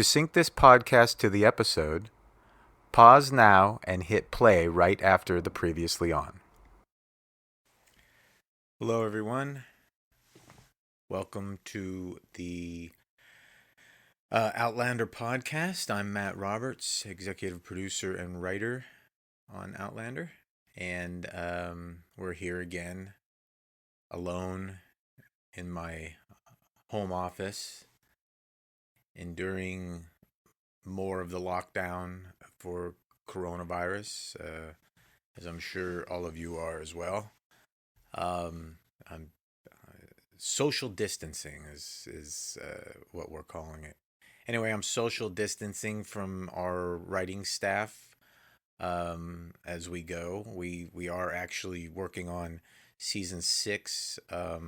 To sync this podcast to the episode, pause now and hit play right after the previously on. Hello, everyone. Welcome to the Outlander podcast. I'm Matt Roberts, executive producer and writer on Outlander. And we're here again, alone in my home office, enduring more of the lockdown for coronavirus, as I'm sure all of you are as well. I'm social distancing is what we're calling it. Anyway, I'm social distancing from our writing staff as we go. We are actually working on season 6.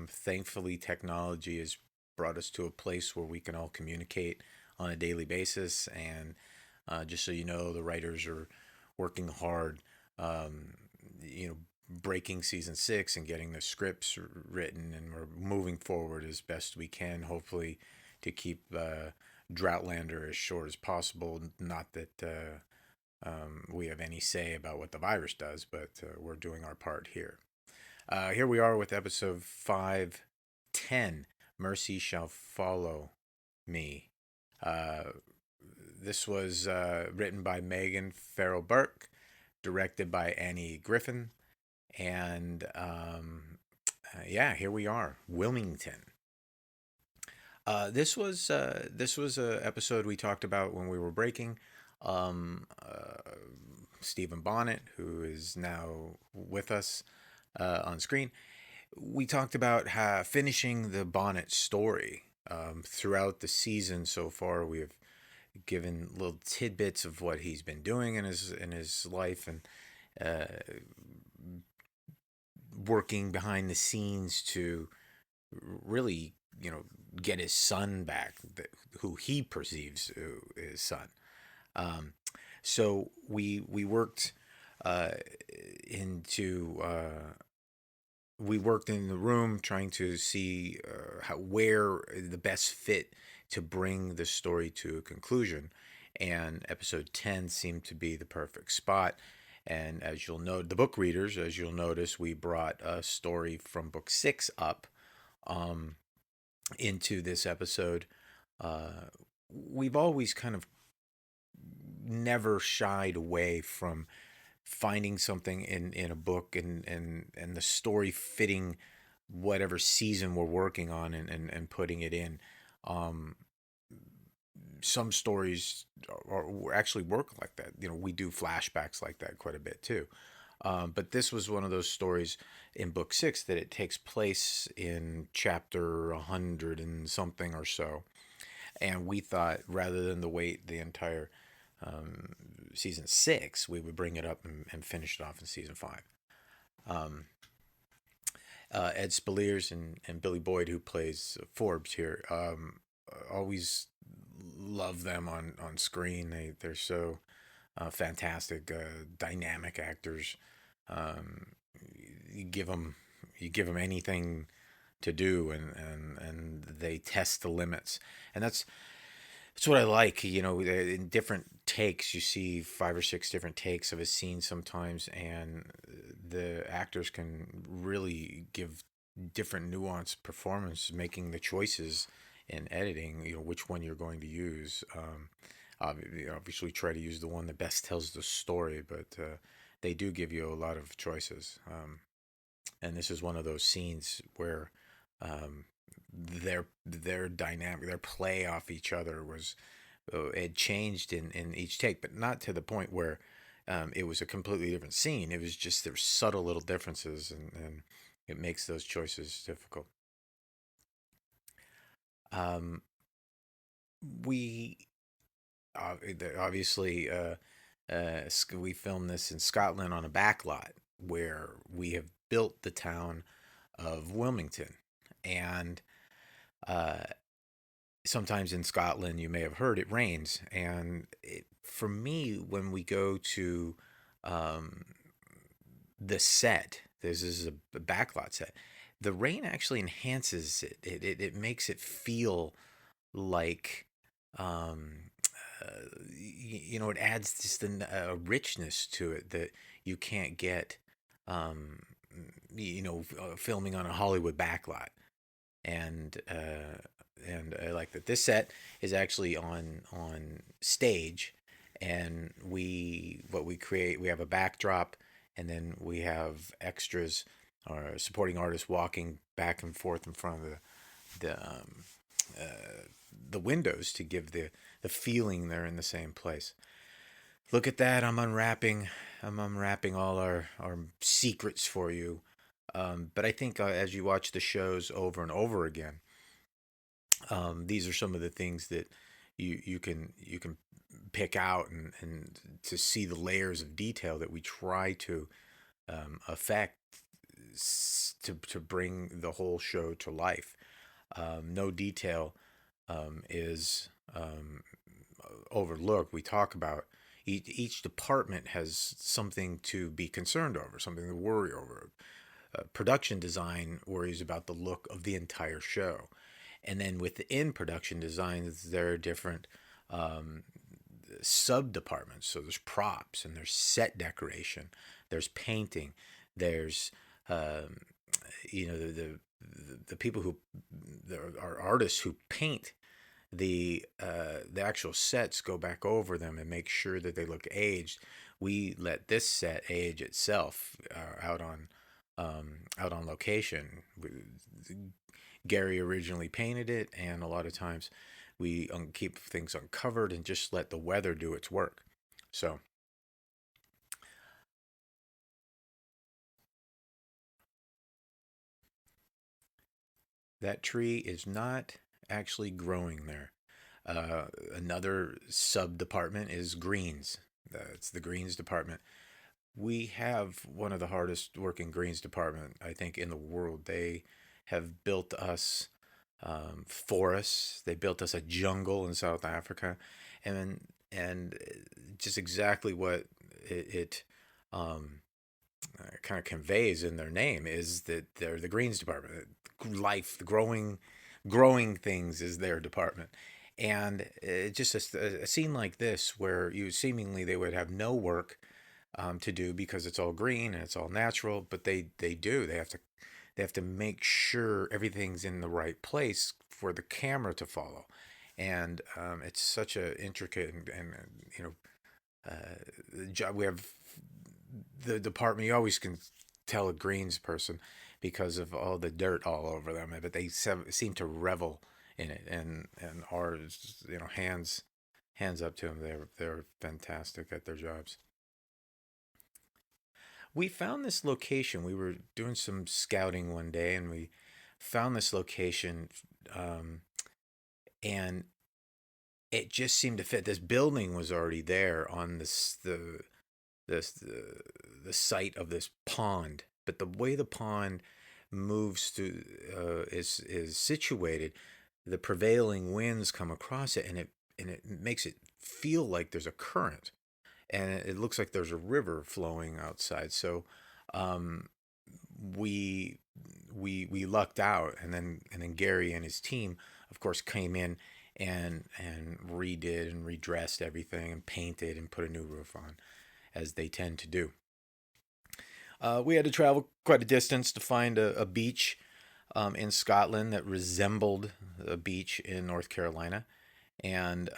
Thankfully, technology has brought us to a place where we can all communicate on a daily basis. And just so you know, the writers are working hard. Um, you know, breaking season 6 and getting the scripts written, and we're moving forward as best we can, hopefully to keep Droughtlander as short as possible. Not that we have any say about what the virus does, but we're doing our part here. Here we are with episode 510, Mercy Shall Follow Me. Uh, this was written by Megan Farrell Burke, directed by Annie Griffin, and yeah, here we are, Wilmington. This was a episode we talked about when we were breaking. Um, uh, Stephen Bonnet, who is now with us on screen, we talked about finishing the Bonnet story. Throughout the season so far, we have given little tidbits of what he's been doing in his life, and uh, working behind the scenes to really, get his son back, who he perceives his son. Um, so we worked uh, into we worked in the room trying to see where the best fit to bring the story to a conclusion, and episode 10 seemed to be the perfect spot. And as you'll note, the book readers, as you'll notice, we brought a story from book 6 up um, into this episode. Uh, we've always kind of never shied away from finding something in a book, and the story fitting whatever season we're working on, and putting it in. Um, some stories actually work like that. We do flashbacks like that quite a bit too. But this was one of those stories in book 6 that it takes place in chapter 100 and something or so. And we thought, rather than to wait the entire um, season 6, we would bring it up and finish it off in season 5. Um, Ed Spaliers and Billy Boyd, who plays Forbes here, always love them on screen. They're so fantastic, dynamic actors. Um, you give them anything to do, and they test the limits, and that's what I like. In different takes, you see 5 or 6 different takes of a scene sometimes, and the actors can really give different nuanced performance, making the choices in editing. Which one you're going to use. Obviously, try to use the one that best tells the story, but they do give you a lot of choices. And this is one of those scenes where um, their dynamic, their play off each other was it changed in each take, but not to the point where it was a completely different scene. It was just there's subtle little differences, and it makes those choices difficult. Um, we obviously we filmed this in Scotland on a backlot where we have built the town of Wilmington, and uh, sometimes in Scotland, you may have heard, it rains. And for me, when we go to um, the set, this is a backlot set, the rain actually enhances it. It makes it feel like um, it adds just a richness to it that you can't get, um, filming on a Hollywood backlot. And I like that this set is actually on stage, and we create, we have a backdrop, and then we have extras or supporting artists walking back and forth in front of uh, the windows to give the feeling they're in the same place. Look at that! I'm unwrapping all our secrets for you. But I think as you watch the shows over and over again, these are some of the things that you can pick out, and to see the layers of detail that we try to affect, to bring the whole show to life. No detail is overlooked. We talk about each department has something to be concerned over, something to worry over. Production design worries about the look of the entire show. And then within production design, there are different um, sub departments. So there's props, and there's set decoration, there's painting, there's um, the people who there are artists who paint the actual sets, go back over them and make sure that they look aged. We let this set age itself out on location. Gary originally painted it, and a lot of times we keep things uncovered and just let the weather do its work. So that tree is not actually growing there. Another sub department is greens. It's the greens department. We have one of the hardest working greens department, I think, in the world. They have built us forests. They built us a jungle in South Africa, and just exactly what it um, kind of conveys in their name is that they're the greens department. Life, the growing things is their department. And just a scene like this, where you seemingly they would have no work to do because it's all green and it's all natural, but they do. They have to make sure everything's in the right place for the camera to follow, and it's such a intricate and job. We have the department. You always can tell a greens person because of all the dirt all over them, but they seem to revel in it. And ours, hands up to them. They're fantastic at their jobs. We found this location. We were doing some scouting one day, and we found this location, um, and it just seemed to fit. This building was already there on this the site of this pond, but the way the pond moves through is situated, the prevailing winds come across it, and it makes it feel like there's a current, and it looks like there's a river flowing outside. So um, we we lucked out, and then Gary and his team, of course, came in and redid and redressed everything and painted and put a new roof on, as they tend to do. We had to travel quite a distance to find a beach in Scotland that resembled a beach in North Carolina, and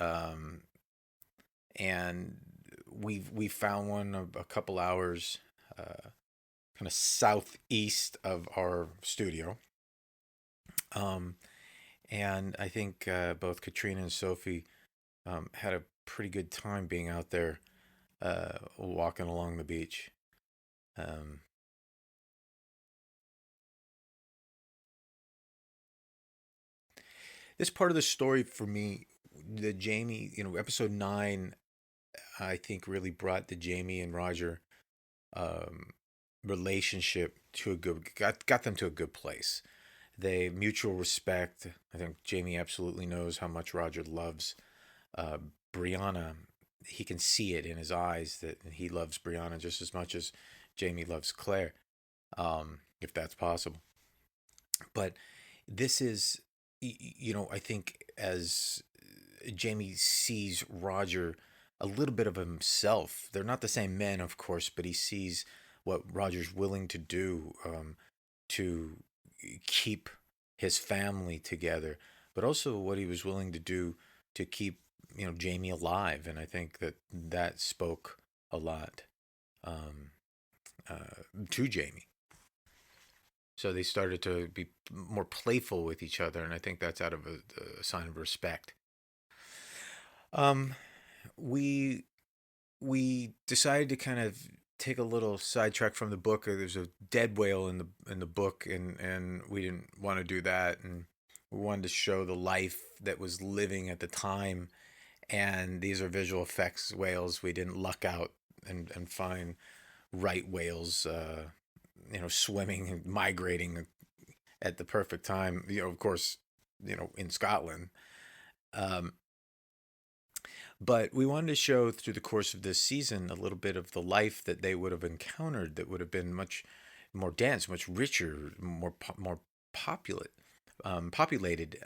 and we found one a couple hours kind of southeast of our studio. Um, and I think both Katrina and Sophie had a pretty good time being out there walking along the beach. Um, this part of the story for me, the Jamie, episode 9, I think really brought the Jamie and Roger um, relationship to got them to a good place. They mutual respect. I think Jamie absolutely knows how much Roger loves uh, Brianna. He can see it in his eyes that he loves Brianna just as much as Jamie loves Claire, if that's possible. But this is, I think, Jamie sees Roger a little bit of himself. They're not the same men, of course, but he sees what Roger's willing to do to keep his family together, but also what he was willing to do to keep Jamie alive. And I think that that spoke a lot um, to Jamie. So they started to be more playful with each other, and I think that's out of a sign of respect. Um, we we decided to kind of take a little sidetrack from the book. There's a dead whale in the book, and we didn't want to do that, and we wanted to show the life that was living at the time. And these are visual effects whales. We didn't luck out and find right whales, swimming and migrating at the perfect time. Of course, in Scotland. Um, But we wanted to show through the course of this season a little bit of the life that they would have encountered that would have been much more dense, much richer, more populate, populated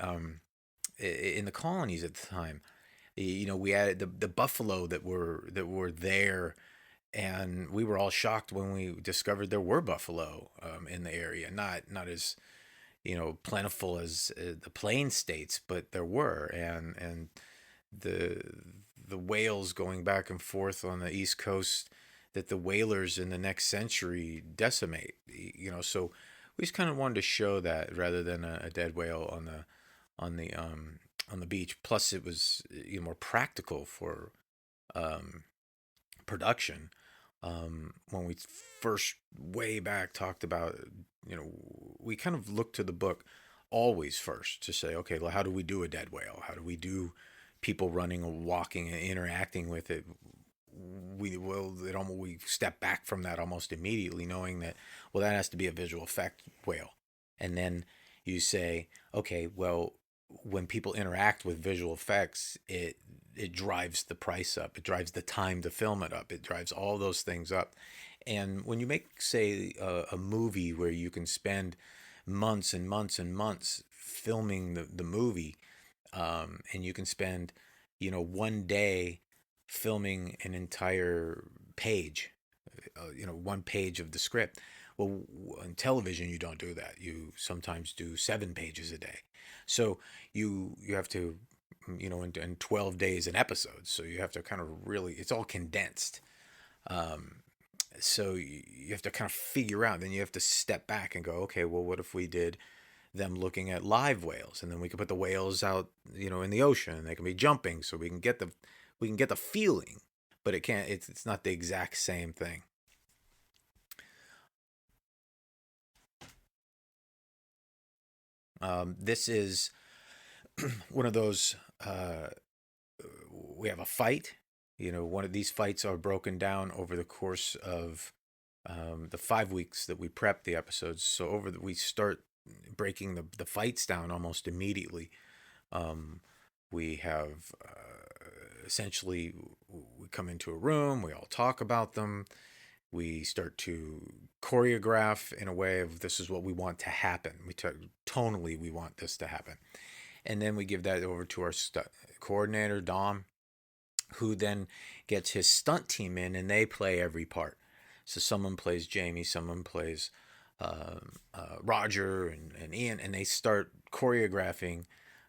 in the colonies at the time. We added the buffalo that were there, and we were all shocked when we discovered there were buffalo in the area. Not as plentiful as the plain states, but there were, and the the whales going back and forth on the east coast that the whalers in the next century decimate. So we just kind of wanted to show that rather than a dead whale on the on the beach. Plus, it was more practical for um, production. When we first way back talked about, we kind of looked to the book always first to say, okay, well, how do we do a dead whale? How do we do people running or walking and interacting with it? We step back from that almost immediately, knowing that, well, that has to be a visual effect whale. And then you say, okay, well, when people interact with visual effects, it drives the price up. It drives the time to film it up. It drives all those things up. And when you make, say, a movie where you can spend months and months and months filming the movie, and you can spend, one day filming an entire page, one page of the script. Well, on television, you don't do that. You sometimes do 7 pages a day. So you have to, in 12 days an episode. So you have to kind of really, it's all condensed. Um, so you have to kind of figure out, then you have to step back and go, okay, well, what if we did them looking at live whales, and then we could put the whales out, in the ocean, and they can be jumping, so we can get the feeling, but it's not the exact same thing. This is one of those. We have a fight. One of these fights are broken down over the course of the 5 weeks that we prep the episodes. So we start breaking the fights down almost immediately. Um, we have essentially we come into a room, we all talk about them, we start to choreograph in a way of this is what we want to happen. Tonally we want this to happen, and then we give that over to our coordinator Dom, who then gets his stunt team in and they play every part. So someone plays Jamie, someone plays Roger and Ian, and they start choreographing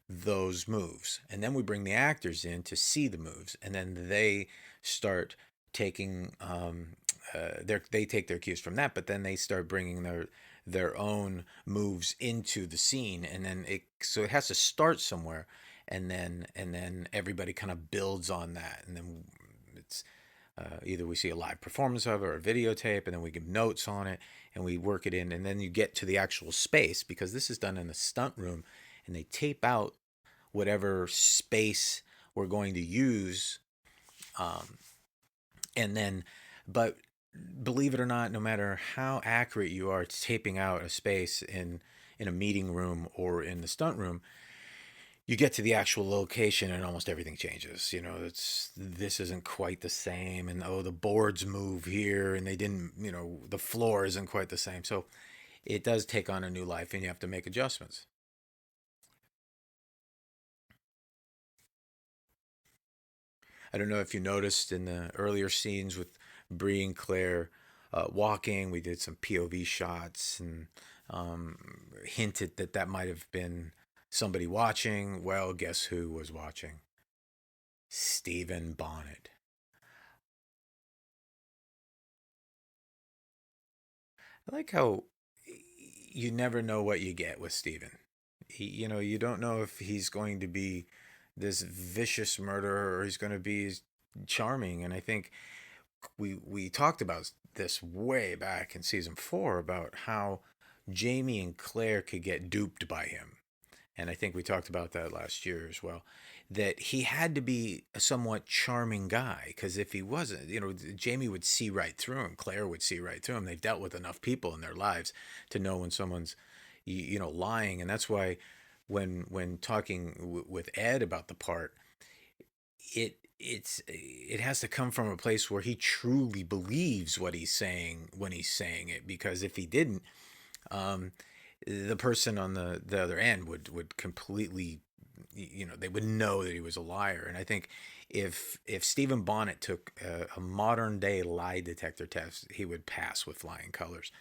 those moves. And then we bring the actors in to see the moves, and then they start taking they take their cues from that, but then they start bringing their own moves into the scene, and then it has to start somewhere, and then everybody kind of builds on that, and then it's either we see a live performance of it or a videotape, and then we give notes on it and we work it in, and then you get to the actual space because this is done in the stunt room, and they tape out whatever space we're going to use, um, and then, but believe it or not, no matter how accurate you are taping out a space in a meeting room or in the stunt room, you get to the actual location and almost everything changes. This isn't quite the same, and oh, the boards move here, and they didn't, the floor isn't quite the same. So it does take on a new life, and you have to make adjustments. I don't know if you noticed in the earlier scenes with Bree and Claire walking, we did some POV shots and hinted that that might have been somebody watching. Well, guess who was watching? Stephen Bonnet. I like how you never know what you get with Stephen. You don't know if he's going to be this vicious murderer or he's going to be charming. And I think we talked about this way back in season 4 about how Jamie and Claire could get duped by him, and I think we talked about that last year as well. That he had to be a somewhat charming guy, because if he wasn't, Jamie would see right through him. Claire would see right through him. They've dealt with enough people in their lives to know when someone's, lying, and that's why when talking with Ed about the part, it has to come from a place where he truly believes what he's saying when he's saying it. Because if he didn't, um, the person on the other end would completely, they would know that he was a liar. And I think if Stephen Bonnet took a modern day lie detector test, he would pass with flying colors.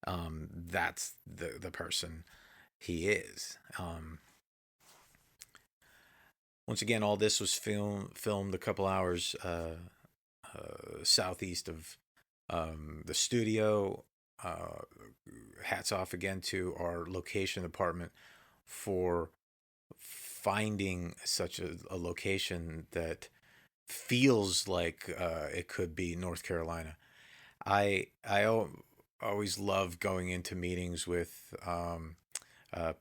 That's the person he is. Once again, all this was filmed a couple hours southeast of the studio. Uh, Hats off again to our location department for finding such a location that feels like it could be North Carolina. I always love going into meetings with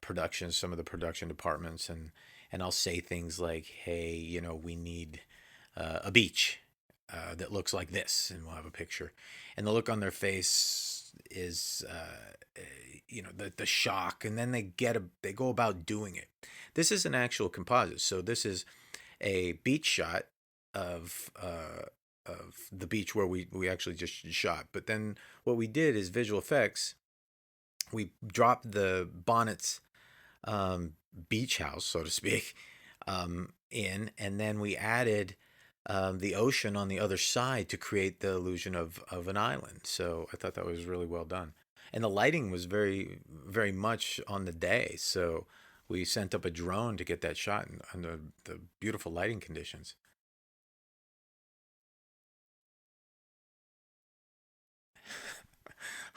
production, some of the production departments, and I'll say things like, "Hey, we need a beach that looks like this," and we'll have a picture, and the look on their face is, the shock, and then they go about doing it. This is an actual composite, so this is a beach shot of the beach where we actually just shot. But then what we did is visual effects. We dropped the Bonnet's beach house, so to speak, in, and then we added the ocean on the other side to create the illusion of an island. So I thought that was really well done, and the lighting was very, very much on the day. So we sent up a drone to get that shot under the beautiful lighting conditions.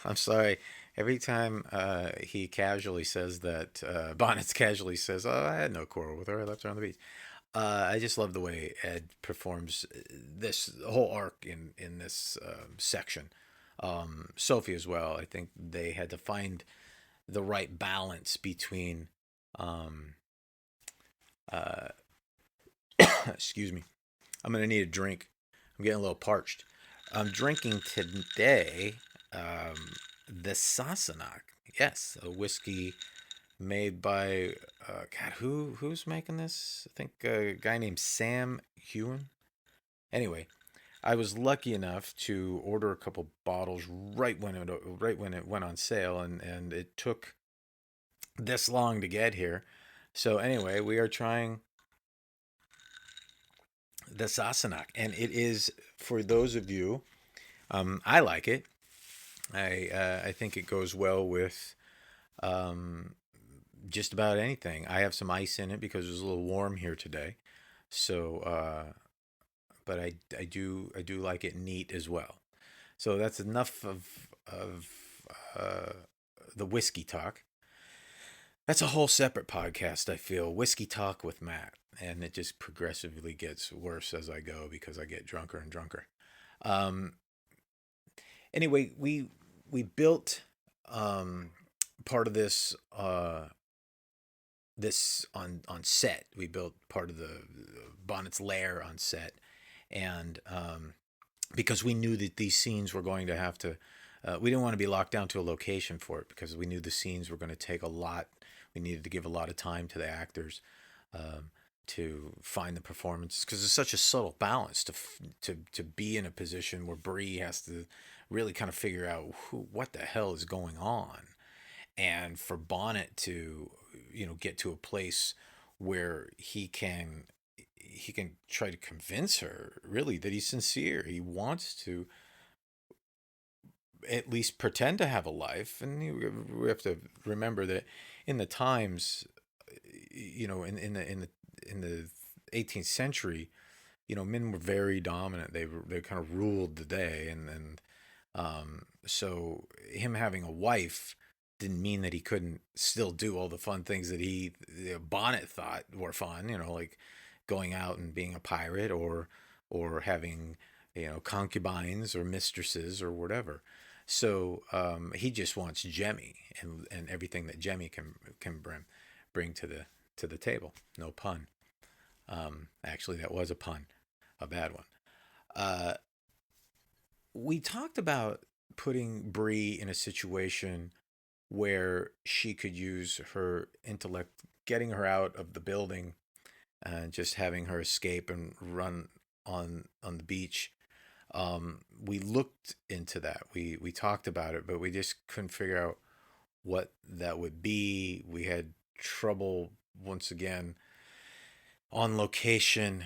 I'm sorry. Every time he casually says that, Bonnets casually says, "Oh, I had no quarrel with her. I left her on the beach." I just love the way Ed performs this whole arc in this section. Sophie as well. I think they had to find the right balance between. Um, uh, excuse me. I'm gonna need a drink. I'm getting a little parched. I'm drinking today the Sassenach. Yes, a whiskey made by God. Who's making this? I think a guy named Sam Hewen. Anyway, I was lucky enough to order a couple bottles right when it went on sale, and it took this long to get here. So anyway, we are trying the Sassenach, and it is for those of you. I like it. I think it goes well with um, just about anything. I have some ice in it because it was a little warm here today. So, but I do like it neat as well. So that's enough of uh, the whiskey talk. That's a whole separate podcast. I feel whiskey talk with Matt, and it just progressively gets worse as I go because I get drunker and drunker. Um, anyway, we built um, part of this on set. We built part of the Bonnet's lair on set, and because we knew that these scenes were going to have to, we didn't want to be locked down to a location for it because we knew the scenes were going to take a lot. We needed to give a lot of time to the actors um, to find the performance because it's such a subtle balance to be in a position where Bree has to really kind of figure out what the hell is going on, and for Bonnet to get to a place where he can he can try to convince her really that he's sincere. He wants to at least pretend to have a life, and we have to remember that in the times, in the 18th century, men were very dominant. They kind of ruled the day, and so him having a wife didn't mean that he couldn't still do all the fun things that Bonnet thought were fun. Like going out and being a pirate, or having concubines or mistresses or whatever. So he just wants Jemmy and everything that Jemmy can bring to the table. No pun. Actually, that was a pun, a bad one. Uh, we talked about putting Bree in a situation where she could use her intellect, getting her out of the building, and just having her escape and run on the beach. We looked into that. We talked about it, but we just couldn't figure out what that would be. We had trouble once again on location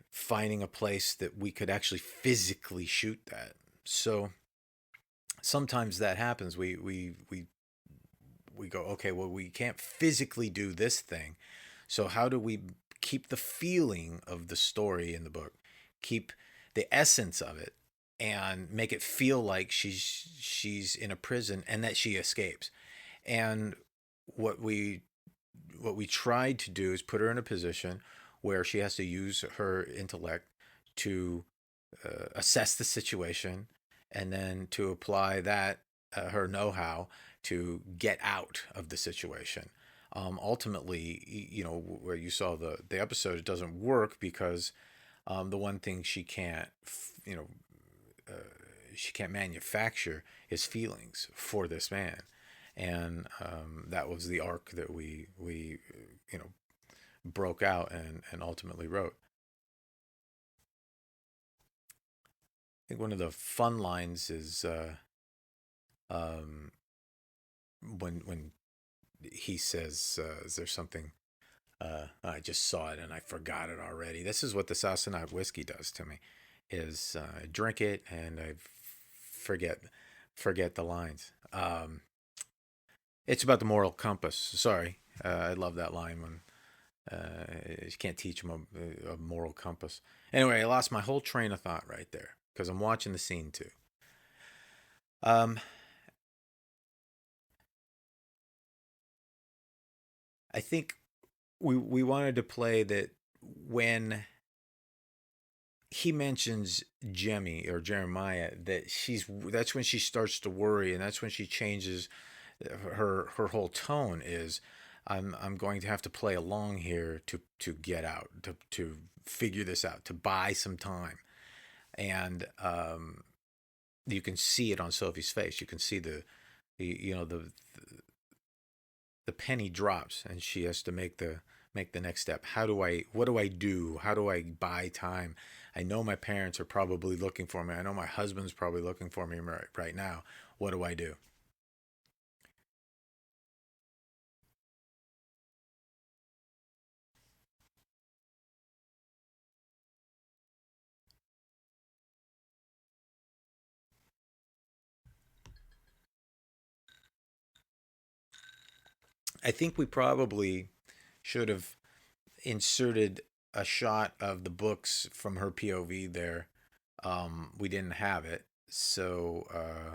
finding a place that we could actually physically shoot that. So sometimes that happens. We go, okay, well, we can't physically do this thing. So how do we keep the feeling of the story in the book, keep the essence of it, and make it feel like she's in a prison and that she escapes? And what we what we tried to do is put her in a position where she has to use her intellect to assess the situation, and then to apply that her know-how to get out of the situation. Ultimately, where you saw the episode, it doesn't work because the one thing uh, she can't manufacture is feelings for this man, and that was the arc that we broke out and ultimately wrote. I think one of the fun lines is um, when he says, "Is there something?" I just saw it and I forgot it already. This is what the Sassenach whiskey does to me: is I drink it and I forget forget the lines. It's about the moral compass. Sorry, I love that line when you can't teach him a moral compass. Anyway, I lost my whole train of thought right there because I'm watching the scene too. Um, I think we wanted to play that when he mentions Jemmy or Jeremiah, that that's when she starts to worry, and that's when she changes her whole tone. Is I'm going to have to play along here to get out, to figure this out, to buy some time. And you can see it on Sophie's face. You can see the penny drops, and she has to make the next step. What do I do? How do I buy time? I know my parents are probably looking for me. I know my husband's probably looking for me right now. What do I do? I think we probably should have inserted a shot of the books from her POV there. We didn't have it, so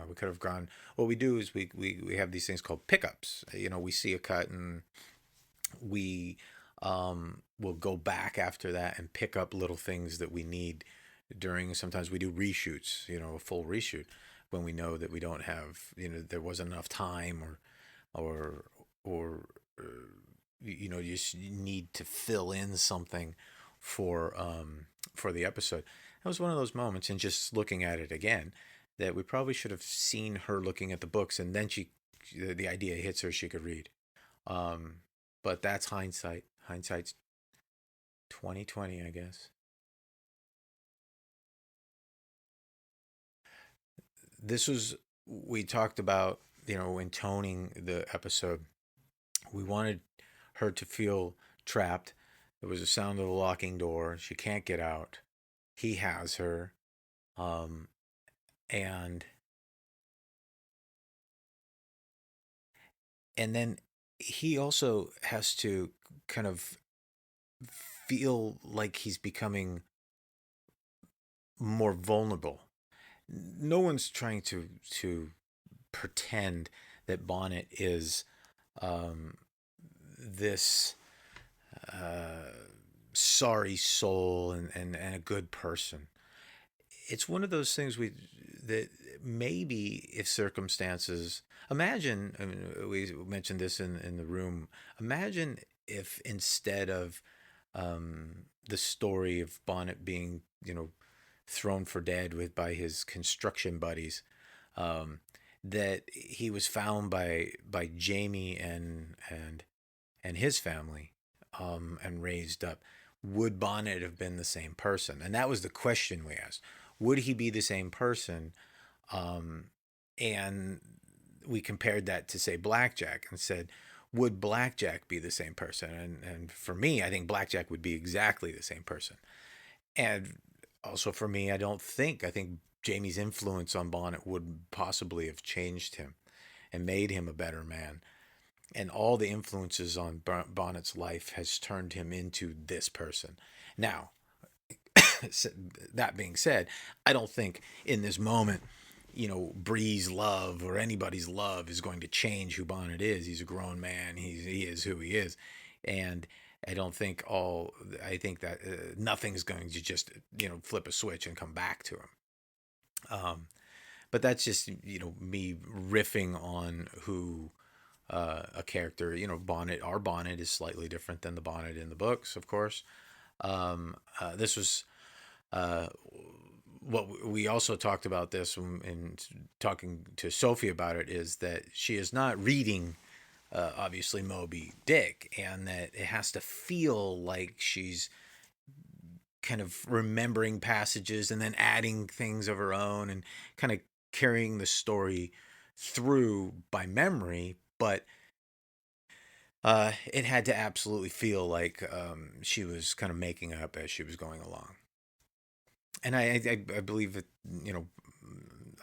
we could have gone. What we do is we have these things called pickups. We see a cut, and we will go back after that and pick up little things that we need during. Sometimes we do reshoots, a full reshoot, when we know that we don't have, there wasn't enough time, or or uh, you just need to fill in something for the episode. That was one of those moments, and just looking at it again, that we probably should have seen her looking at the books, and then the idea hits her, she could read. Um, but that's hindsight. Hindsight's 2020, I guess. This was We talked about, in toning the episode. We wanted her to feel trapped, There was a sound of a locking door. She can't get out. He has her. Um, and and then he also has to kind of feel like he's becoming more vulnerable. No one's trying to pretend that Bonnet is um, this uh, sorry soul and a good person. It's one of those things that maybe if circumstances, imagine, I mean, we mentioned this in the room, imagine if instead of the story of Bonnet being, thrown for dead with by his construction buddies, um, that he was found by Jamie and his family, and raised up. Would Bonnet have been the same person? And that was the question we asked. Would he be the same person? Um, and we compared that to, say, Blackjack, and said, would Blackjack be the same person? And for me, I think Blackjack would be exactly the same person. And also for me, I think Jamie's influence on Bonnet would possibly have changed him and made him a better man. And all the influences on Bonnet's life has turned him into this person. Now, that being said, I don't think in this moment, Bree's love or anybody's love is going to change who Bonnet is. He's a grown man. He is who he is, and I don't think all. I think that nothing's going to just flip a switch and come back to him. But that's just me riffing on who a character. Bonnet. Our Bonnet is slightly different than the Bonnet in the books, of course. This was uh, what we also talked about this in talking to Sophie about it, is that she is not reading obviously Moby Dick, and that it has to feel like she's kind of remembering passages and then adding things of her own and kind of carrying the story through by memory. But it had to absolutely feel like she was kind of making it up as she was going along. And I believe it, you know,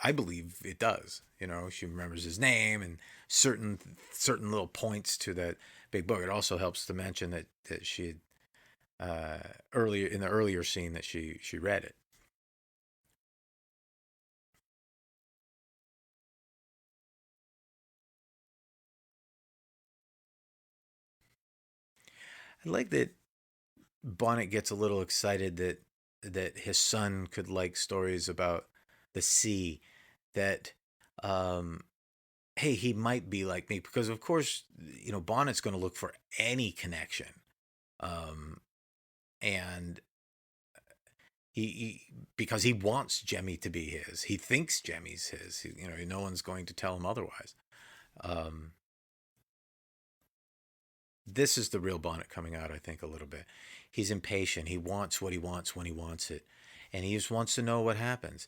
I believe it does. She remembers his name and certain little points to that big book. It also helps to mention that she had earlier in the earlier scene that she read it. I like that Bonnet gets a little excited that his son could like stories about the sea. That um, hey, he might be like me, because of course Bonnet's going to look for any connection, um, and he because he wants Jemmy to be his. He thinks Jemmy's his. No one's going to tell him otherwise. Um, this is the real Bonnet coming out, I think, a little bit. He's impatient. He wants what he wants when he wants it, and he just wants to know what happens.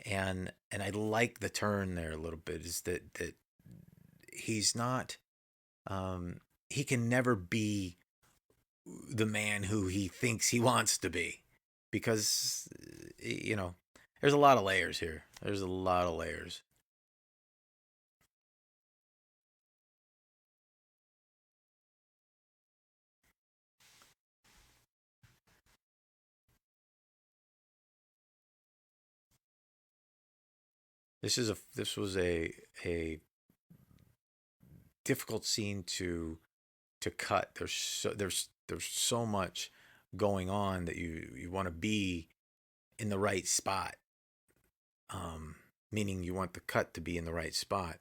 And I like the turn there a little bit. Is that he's not. He can never be the man who he thinks he wants to be, because there's a lot of layers here. There's a lot of layers. This was a difficult scene to cut. There's so much going on that you want to be in the right spot. Meaning you want the cut to be in the right spot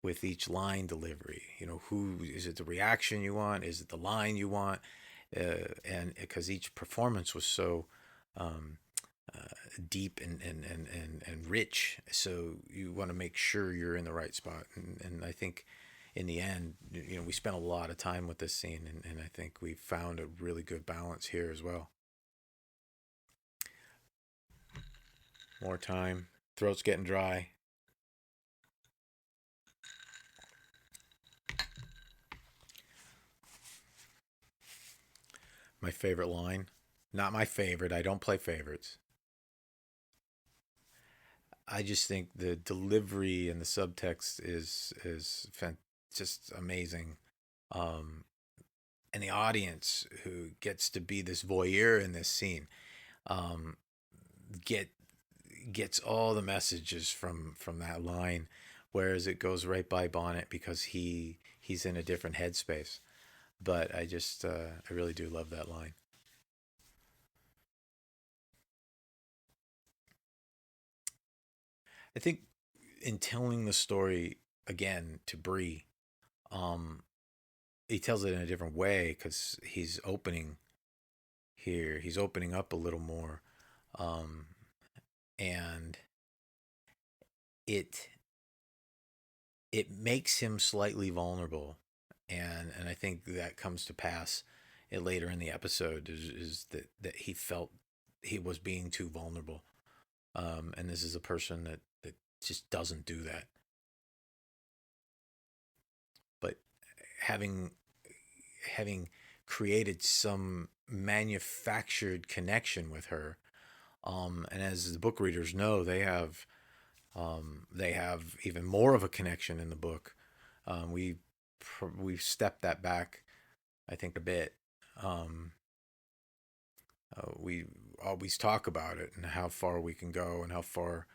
with each line delivery. Who is it? The reaction you want? Is it the line you want? And because each performance was so um, deep and rich, so you want to make sure you're in the right spot. And I think in the end, we spent a lot of time with this scene, and I think we found a really good balance here as well. More time, throat's getting dry. my favorite line. Not my favorite. I don't play favorites. I just think the delivery and the subtext just amazing. Um, and the audience who gets to be this voyeur in this scene um, get gets all the messages from that line, whereas it goes right by Bonnet because he's in a different headspace. But I really do love that line. I think in telling the story again to Bree, um, he tells it in a different way because he's opening here. He's opening up a little more, um, and it it makes him slightly vulnerable, and I think that comes to pass later in the episode is that he felt he was being too vulnerable, and this is a person that just doesn't do that. But having having created some manufactured connection with her, and as the book readers know, they have even more of a connection in the book. We we've stepped that back, I think, a bit. Um, we always talk about it and how far we can go and how far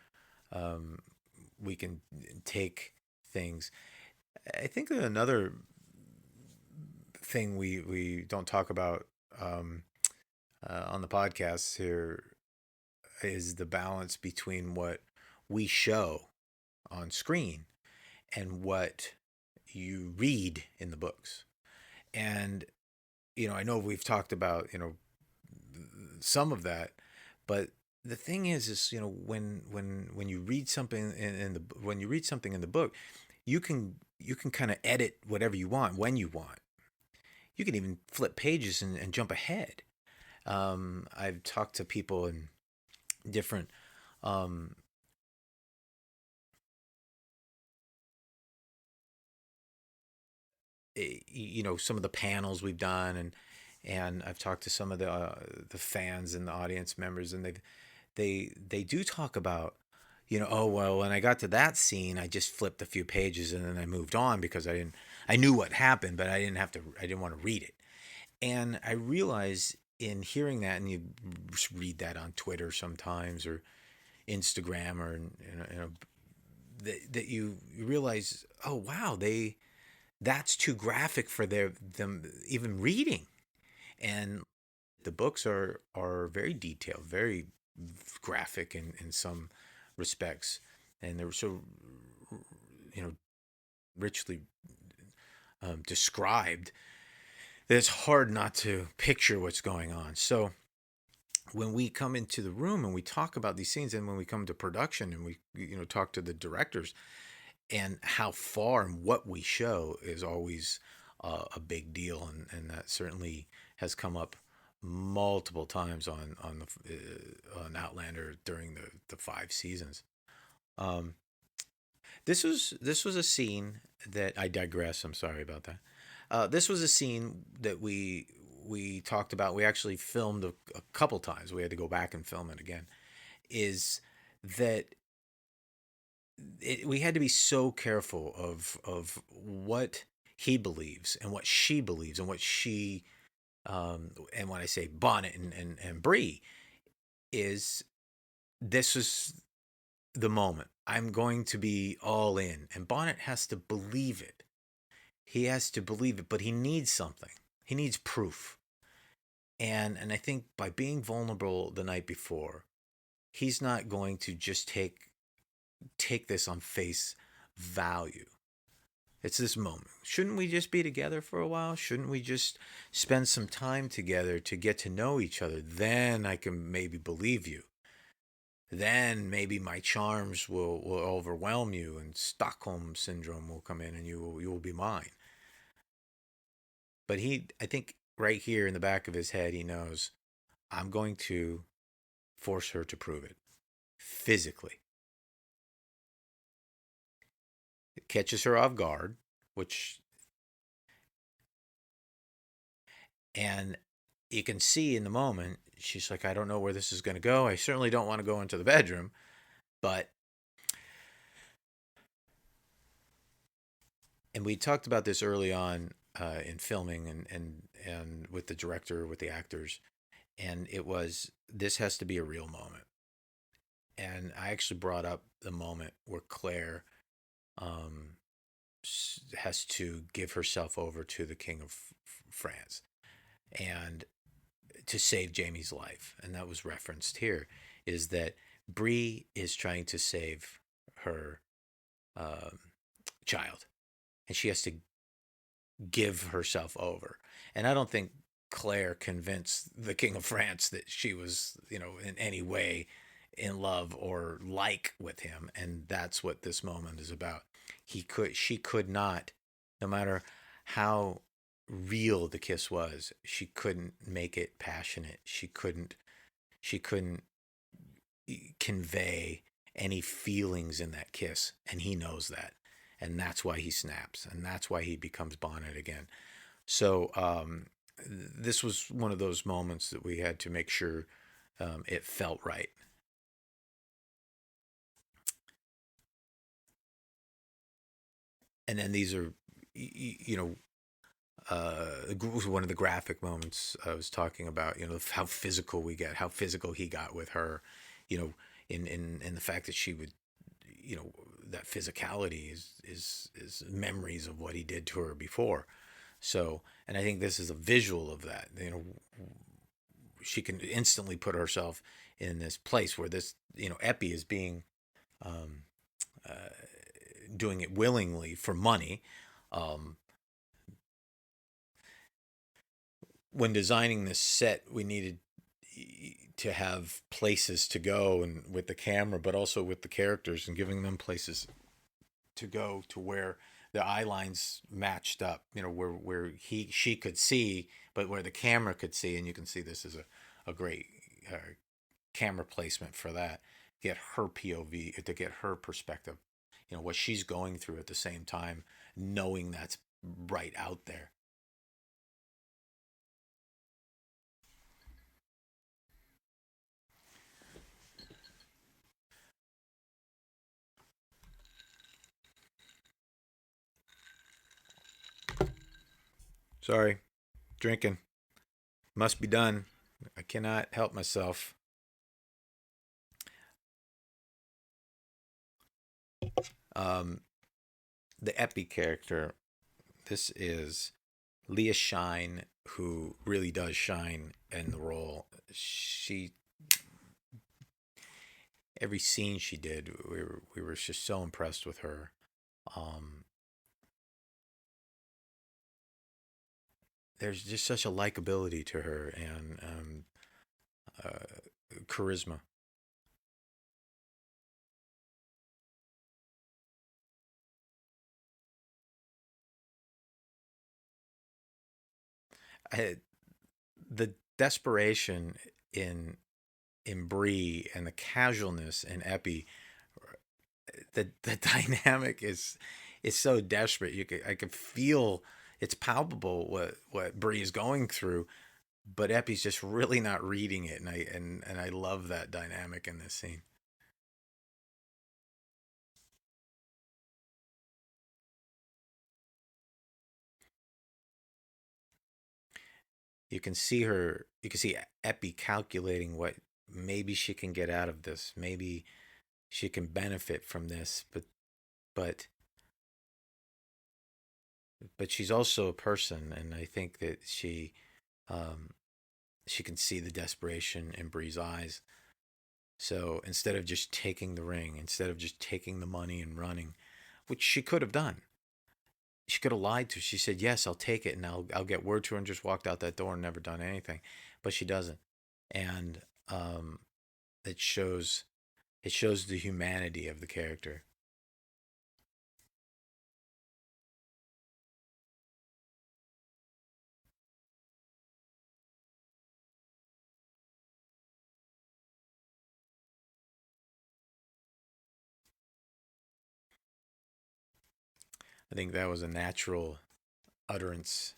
um, we can take things. I think another thing we don't talk about um, on the podcast here is the balance between what we show on screen and what you read in the books. And I know we've talked about some of that, but the thing is when you read something in the when you read something in the book, you can kind of edit whatever you want when you want. You can even flip pages and jump ahead. I've talked to people in different um, some of the panels we've done, and I've talked to some of the fans and the audience members, and they do talk about, oh well, when I got to that scene, I just flipped a few pages and then I moved on because I knew what happened, but I didn't want to read it. And I realize in hearing that, and you read that on Twitter sometimes or Instagram or that you realize, oh wow, that's too graphic for them even reading. And the books are very detailed, very graphic in some respects, and they're so you know richly described that it's hard not to picture what's going on. So when we come into the room and we talk about these scenes, and when we come to production and we talk to the directors, and how far and what we show is always a big deal, and that certainly has come up multiple times on Outlander during the 5 seasons. Um, this was a scene that I digress. I'm sorry about that. This was a scene that we talked about. We actually filmed a couple times. We had to go back and film it again. Is that we had to be so careful of what he believes and what she believes and what she and when I say Bonnet and Bree is this is the moment. I'm going to be all in, and Bonnet has to believe it. He has to believe it, but he needs something. He needs proof. And I think by being vulnerable the night before, he's not going to just take this on face value. It's this moment. Shouldn't we just be together for a while? Shouldn't we just spend some time together to get to know each other? Then I can maybe believe you. Then maybe my charms will overwhelm you and Stockholm syndrome will come in and you will be mine. But I think right here in the back of his head, he knows I'm going to force her to prove it physically. It catches her off guard, which, and you can see in the moment, she's like, I don't know where this is going to go. I certainly don't want to go into the bedroom. But, and we talked about this early on in filming and with the director, with the actors. And it was, this has to be a real moment. And I actually brought up the moment where Claire um, has to give herself over to the King of France and to save Jamie's life. And that was referenced here, is that Bree is trying to save her um, child, and she has to give herself over. And I don't think Claire convinced the King of France that she was, in any way in love or like with him. And that's what this moment is about. She could not, no matter how real the kiss was, she couldn't make it passionate. She couldn't convey any feelings in that kiss, and he knows that, and that's why he snaps, and that's why he becomes Bonnet again. So this was one of those moments that we had to make sure it felt right. And then these are, you know, one of the graphic moments I was talking about. How physical we get, how physical he got with her. You know, in the fact that she would, you know, that physicality is memories of what he did to her before. So, and I think this is a visual of that. She can instantly put herself in this place where this, Epi is being um, uh, doing it willingly for money. Um, when designing this set, we needed to have places to go and with the camera, but also with the characters and giving them places to go to where the eye lines matched up. Where she could see, but where the camera could see, and you can see this is a great uh, camera placement for that. Get her POV to get her perspective. What she's going through at the same time, knowing that's right out there. Sorry, drinking must be done. I cannot help myself. Um, the Epi character. This is Leah Shine, who really does shine in the role. She Every scene she did, we were just so impressed with her. Um, there's just such a likability to her and charisma. I, the desperation in in Bree and the casualness in Epi, the dynamic is so desperate. I could feel, it's palpable what Bree is going through, but Epi's just really not reading it, and I love that dynamic in this scene. You can see Epi calculating what maybe she can get out of this. Maybe she can benefit from this, but but she's also a person, and I think that um, she can see the desperation in Bree's eyes. So instead of just taking the ring, instead of just taking the money and running, which she could have done, she could have lied to. She said, "Yes, I'll take it, and I'll get word to her," and just walked out that door and never done anything. But she doesn't, and it shows it shows the humanity of the character. I think that was a natural utterance.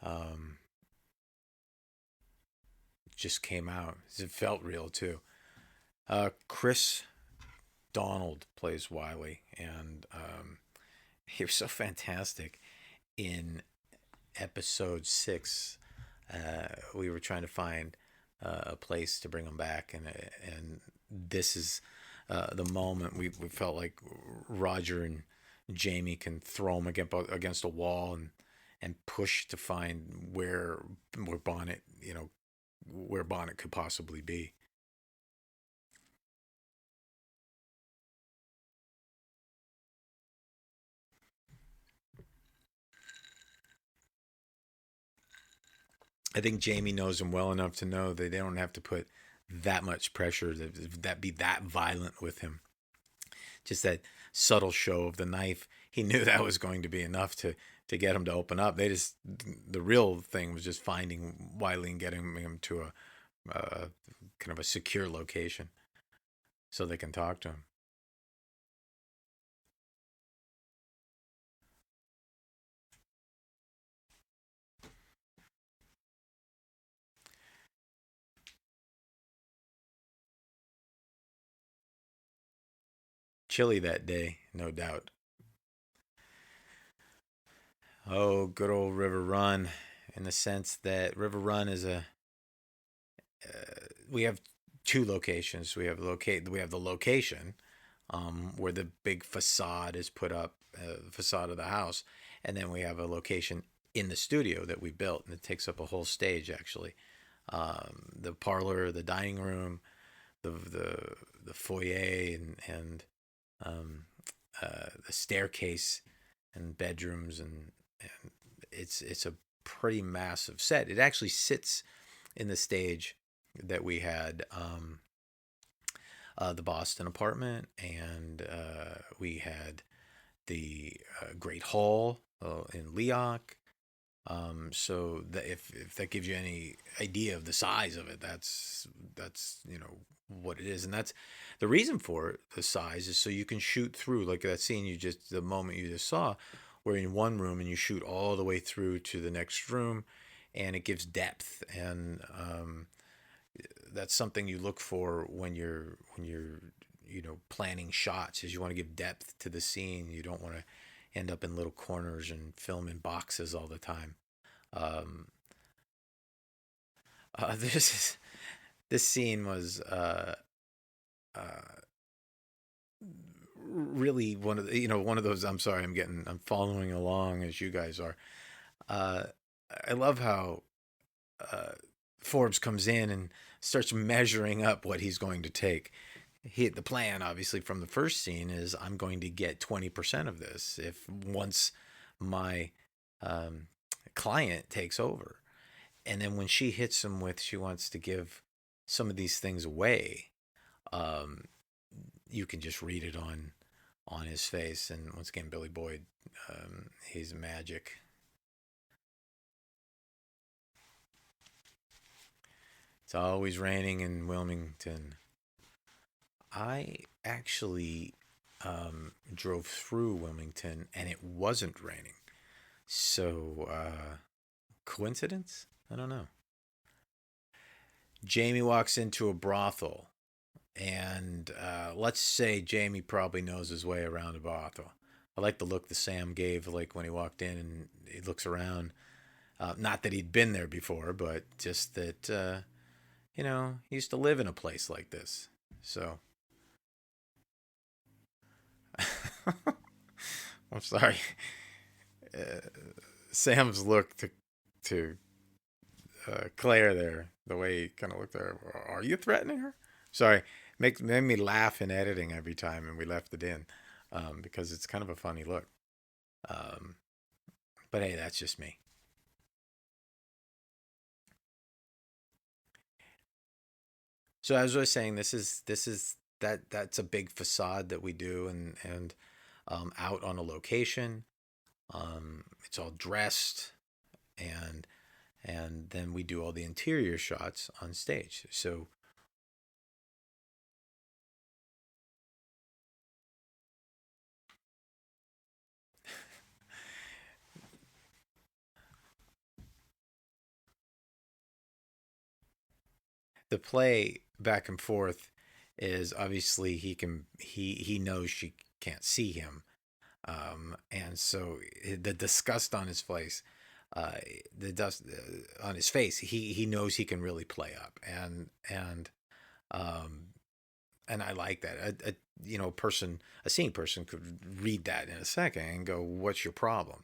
Um, just came out. It felt real too. Chris Donald plays Wiley, and he was so fantastic in episode 6. We were trying to find a place to bring him back, and this is the moment we felt like Roger and Jamie can throw him against a wall and push to find where Bonnet, where Bonnet could possibly be. I think Jamie knows him well enough to know that they don't have to put that much pressure that be that violent with him. Just that subtle show of the knife. He knew that was going to be enough to get him to open up. The real thing was just finding Wiley and getting him to a kind of a secure location so they can talk to him. Chilly that day, no doubt. Oh, good old River Run, in the sense that River Run is a we have two locations. We have the location where the big facade is put up, the facade of the house, and then we have a location in the studio that we built, and it takes up a whole stage actually. The parlor, the dining room, the foyer, and um, the staircase, and bedrooms, and it's a pretty massive set. It actually sits in the stage that we had the Boston apartment, and we had the Great Hall in Leoc. So that if that gives you any idea of the size of it, that's what it is, and that's the reason for it. The size is so you can shoot through, like that scene the moment you just saw, where in one room and you shoot all the way through to the next room, and it gives depth, and that's something you look for when you're planning shots, is you want to give depth to the scene. You don't want to end up in little corners and film in boxes all the time. um, this this scene was uh, really one of those. I'm sorry, I'm following along as you guys are. uh, I love how uh, Forbes comes in and starts measuring up what he's going to take. The plan, obviously, from the first scene is, I'm going to get 20% of this if once my um, client takes over. And then when she hits him with, she wants to give some of these things away, um, you can just read it on his face. And once again, Billy Boyd, he's magic. It's always raining in Wilmington. I actually drove through Wilmington and it wasn't raining. So, coincidence? I don't know. Jamie walks into a brothel, and let's say Jamie probably knows his way around a brothel. I like the look that Sam gave, like when he walked in and he looks around. Not that he'd been there before, but just that, he used to live in a place like this. So, I'm sorry. Uh, Sam's look to Claire there, the way he kind of looked at her. Are you threatening her? Sorry, made me laugh in editing every time, and we left it in because it's kind of a funny look. Um, but hey, that's just me. So as I was saying, this is that's a big facade that we do, and out on a location. It's all dressed, and then we do all the interior shots on stage. So the play back and forth is obviously he knows she can't see him, and so the disgust on his face, uh, the dust on his face, he knows he can really play up, um, and I like that. A seeing person could read that in a second and go, "What's your problem?"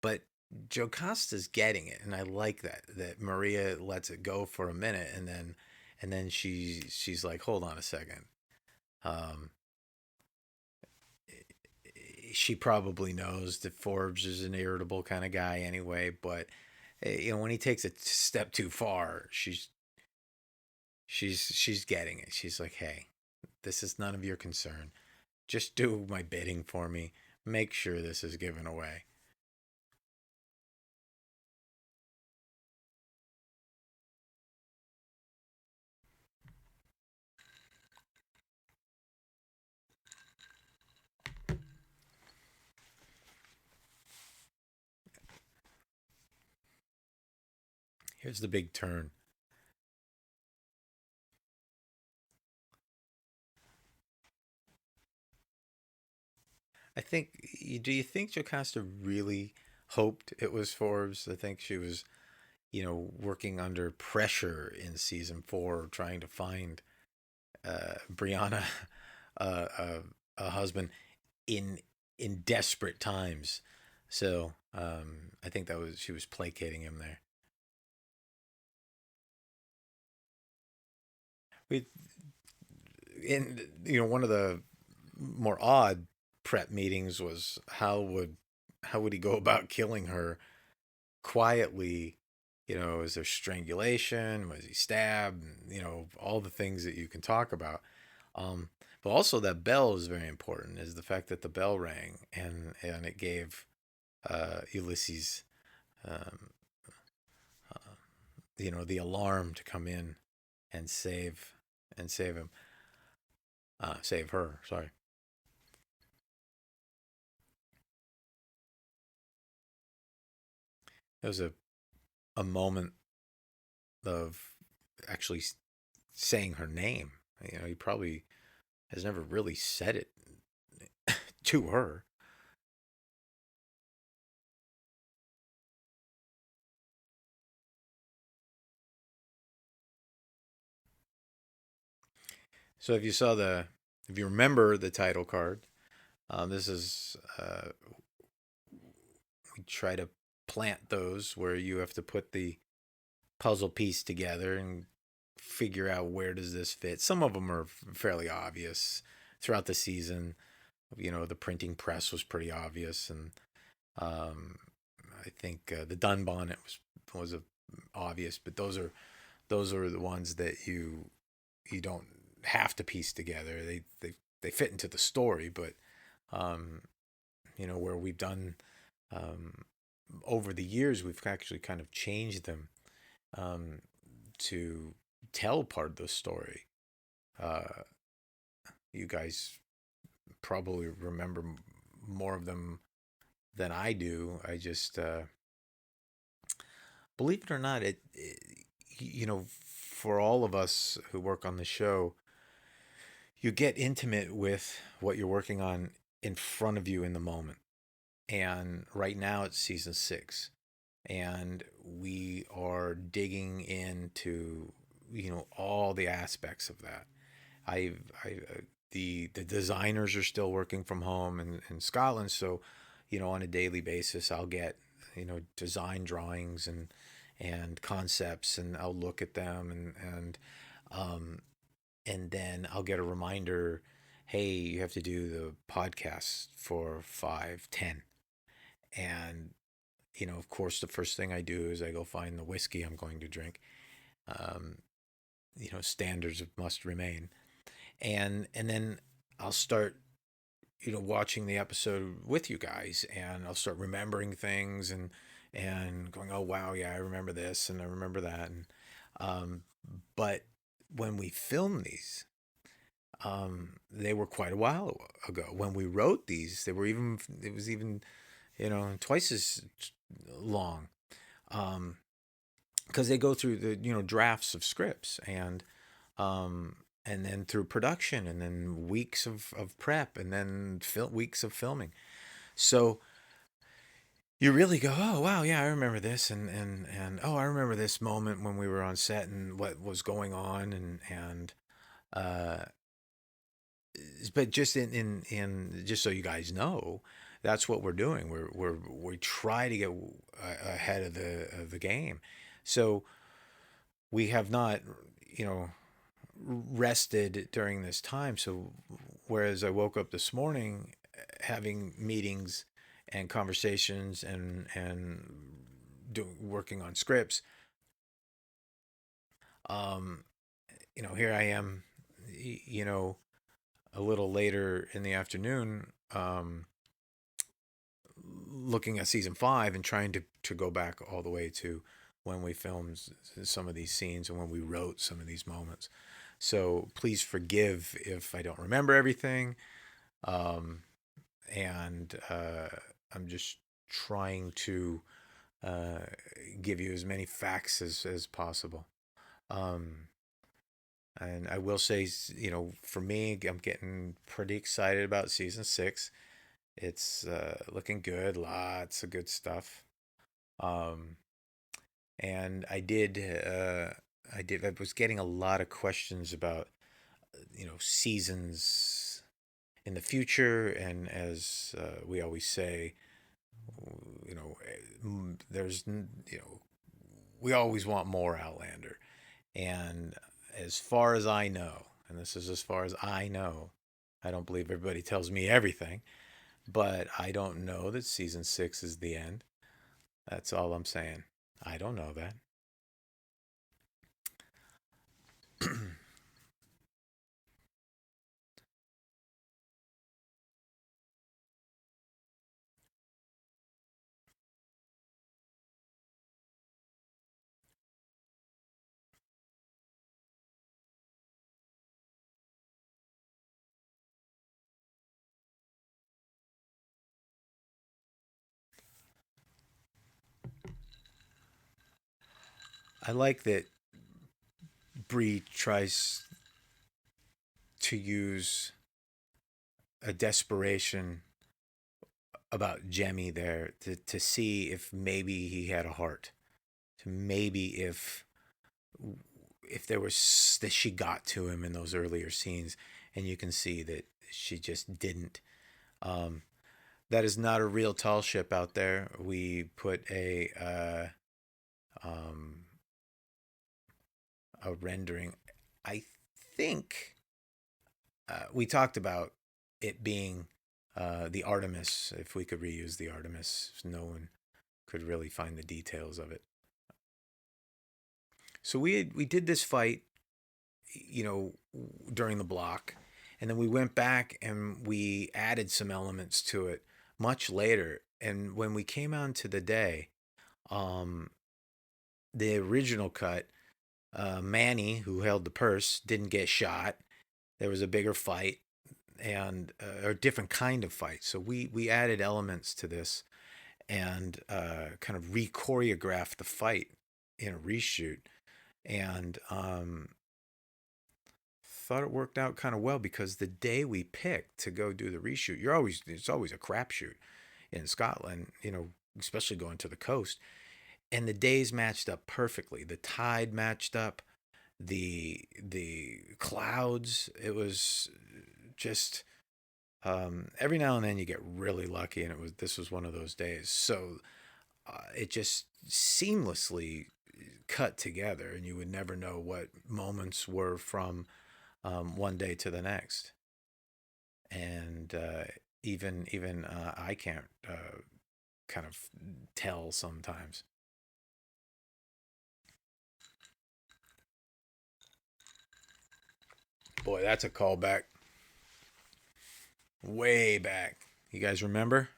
But Jocasta's getting it, and I like that. That Maria lets it go for a minute, and then she's like, "Hold on a second." Um, she probably knows that Forbes is an irritable kind of guy anyway, but when he takes a step too far, she's getting it. She's like, "Hey, this is none of your concern. Just do my bidding for me. Make sure this is given away." Here's the big turn. I think. Do you think Jocasta really hoped it was Forbes? I think she was, working under pressure in season 4, trying to find Brianna a, a husband in desperate times. So I think that was she was placating him there. We in one of the more odd prep meetings was how would he go about killing her quietly. Is there strangulation? Was he stabbed? All the things that you can talk about. Um, but also that bell is very important. Is the fact that the bell rang and it gave Ulysses, um, uh, the alarm to come in and save him, save her. Sorry, it was a moment of actually saying her name. He probably has never really said it to her. So if you remember the title card, this is we try to plant those where you have to put the puzzle piece together and figure out where does this fit. Some of them are fairly obvious throughout the season. The printing press was pretty obvious, and um, I think the Dunbonnet was obvious. But those are the ones that you don't have to piece together. They fit into the story, but um, where we've done um, over the years, we've actually kind of changed them um, to tell part of the story. Uh, you guys probably remember more of them than I do. I just believe it or not, for all of us who work on the show, you get intimate with what you're working on in front of you in the moment. And right now it's season 6, and we are digging into all the aspects of that. The designers are still working from home in Scotland, so on a daily basis I'll get design drawings and concepts, and I'll look at them, um, and then I'll get a reminder, hey, you have to do the podcast for 5:10, and of course the first thing I do is I go find the whiskey I'm going to drink. Um, standards must remain, and then I'll start watching the episode with you guys, and I'll start remembering things and going, oh wow, yeah, I remember this and I remember that, and um, but when we film these, they were quite a while ago. When we wrote these, it was even twice as long. Um, because they go through the drafts of scripts, um, and then through production, and then weeks of prep, and then weeks of filming. So you really go, oh wow, yeah, I remember this, and oh, I remember this moment when we were on set and what was going on, and uh, but just in just so you guys know, that's what we're doing. We try to get ahead of the game, so we have not, you know, rested during this time. So whereas I woke up this morning having meetings and conversations and working on scripts, um, here I am, you know, a little later in the afternoon, looking at season 5 and trying to go back all the way to when we filmed some of these scenes and when we wrote some of these moments. So please forgive if I don't remember everything. Um, and I'm just trying to uh, give you as many facts as possible. Um, and I will say, for me, I'm getting pretty excited about season 6. It's looking good, lots of good stuff. Um, and I was getting a lot of questions about, seasons in the future. And as we always say, there's, we always want more Outlander. And as far as I know, and this is as far as I know, I don't believe everybody tells me everything, but I don't know that season 6 is the end. That's all I'm saying. I don't know that. I like that Bree tries to use a desperation about Jemmy there to see if maybe he had a heart, to maybe if there was that she got to him in those earlier scenes, and you can see that she just didn't. Um, that is not a real tall ship out there. We put um, a rendering. I think we talked about it being the Artemis. If we could reuse the Artemis, no one could really find the details of it. So we did this fight, you know, during the block, and then we went back and we added some elements to it much later. And when we came on to the day, um, the original cut, Manny, who held the purse, didn't get shot. There was a bigger fight and a different kind of fight. So we added elements to this and kind of re-choreographed the fight in a reshoot, and thought it worked out kind of well because the day we picked to go do the reshoot, it's always a crapshoot in Scotland, especially going to the coast, and the days matched up perfectly. The tide matched up, the clouds. It was just every now and then you get really lucky, and this was one of those days. So it just seamlessly cut together, and you would never know what moments were from one day to the next. And even I can't kind of tell sometimes. Boy, that's a callback way back. You guys remember?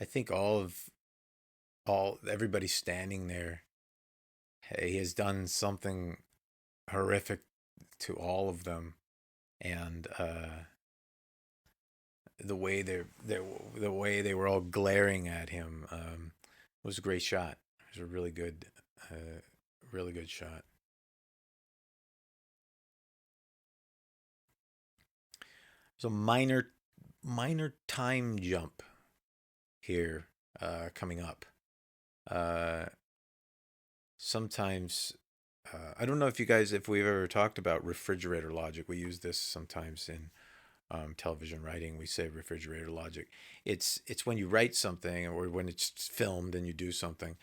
I think all everybody standing there, he has done something horrific to all of them, and the way the way they were all glaring at him was a great shot. It was a really good shot. So minor time jump here coming up. Uh, Sometimes I don't know if you guys if we've ever talked about refrigerator logic. We use this sometimes in television writing. We say refrigerator logic. It's when you write something or when it's filmed and you do something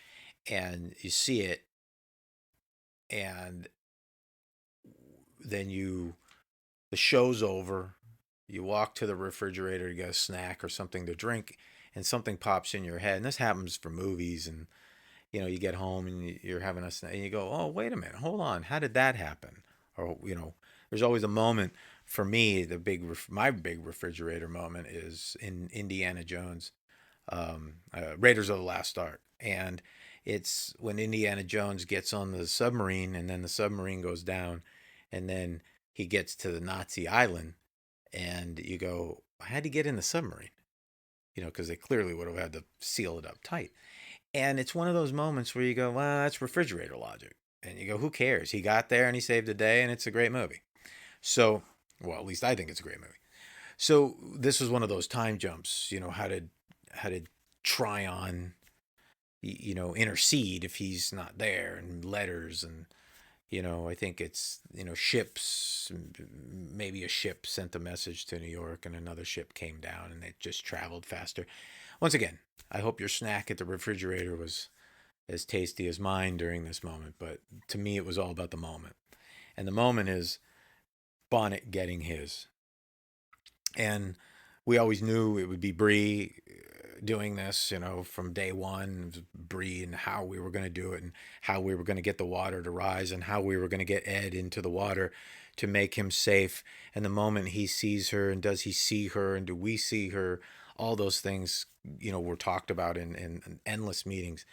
and you see it and then the show's over. You walk to the refrigerator to get a snack or something to drink, and something pops in your head. And this happens for movies. And you get home and you're having a snack, and you go, "Oh, wait a minute, hold on, how did that happen?" Or there's always a moment for me. My big refrigerator moment is in Indiana Jones, Raiders of the Lost Ark, and it's when Indiana Jones gets on the submarine, and then the submarine goes down, and then he gets to the Nazi island, and you go, "How'd he get in the submarine?" Because they clearly would have had to seal it up tight. And it's one of those moments where you go, "Well, that's refrigerator logic." And you go, "Who cares? He got there and he saved the day, and it's a great movie." So, well, at least I think it's a great movie. So this was one of those time jumps. How did Tryon, intercede if he's not there, and letters, and I think it's ships. Maybe a ship sent a message to New York, and another ship came down, and it just traveled faster. Once again, I hope your snack at the refrigerator was as tasty as mine during this moment. But to me, it was all about the moment. And the moment is Bonnet getting his. And we always knew it would be Bree doing this, from day one. Bree and how we were going to do it, and how we were going to get the water to rise, and how we were going to get Ed into the water to make him safe. And the moment he sees her, and does he see her, and do we see her? All those things, were talked about in endless meetings,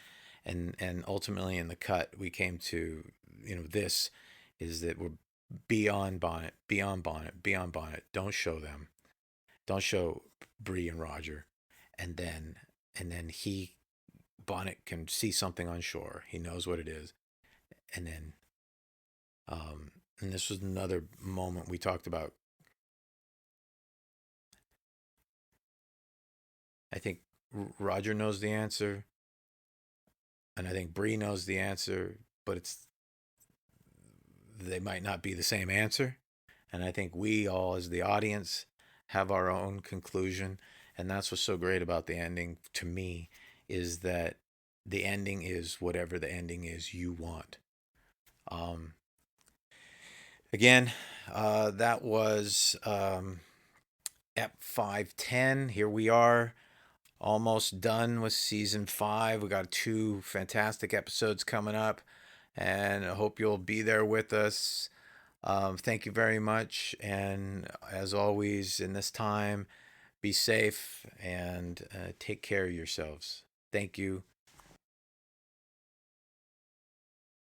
and ultimately in the cut we came to, this is that we're beyond Bonnet, beyond Bonnet, beyond Bonnet. Don't show them. Don't show Bree and Roger, and then he Bonnet can see something on shore. He knows what it is, and then and this was another moment we talked about. I think Roger knows the answer, and I think Bree knows the answer, but they might not be the same answer. And I think we all, as the audience, have our own conclusion. And that's what's so great about the ending to me, is that the ending is whatever the ending is you want. Um, Again, that was Ep 510. Here we are, almost done with season 5. We got 2 fantastic episodes coming up, and I hope you'll be there with us. Thank you very much. And as always, in this time, be safe and take care of yourselves. Thank you.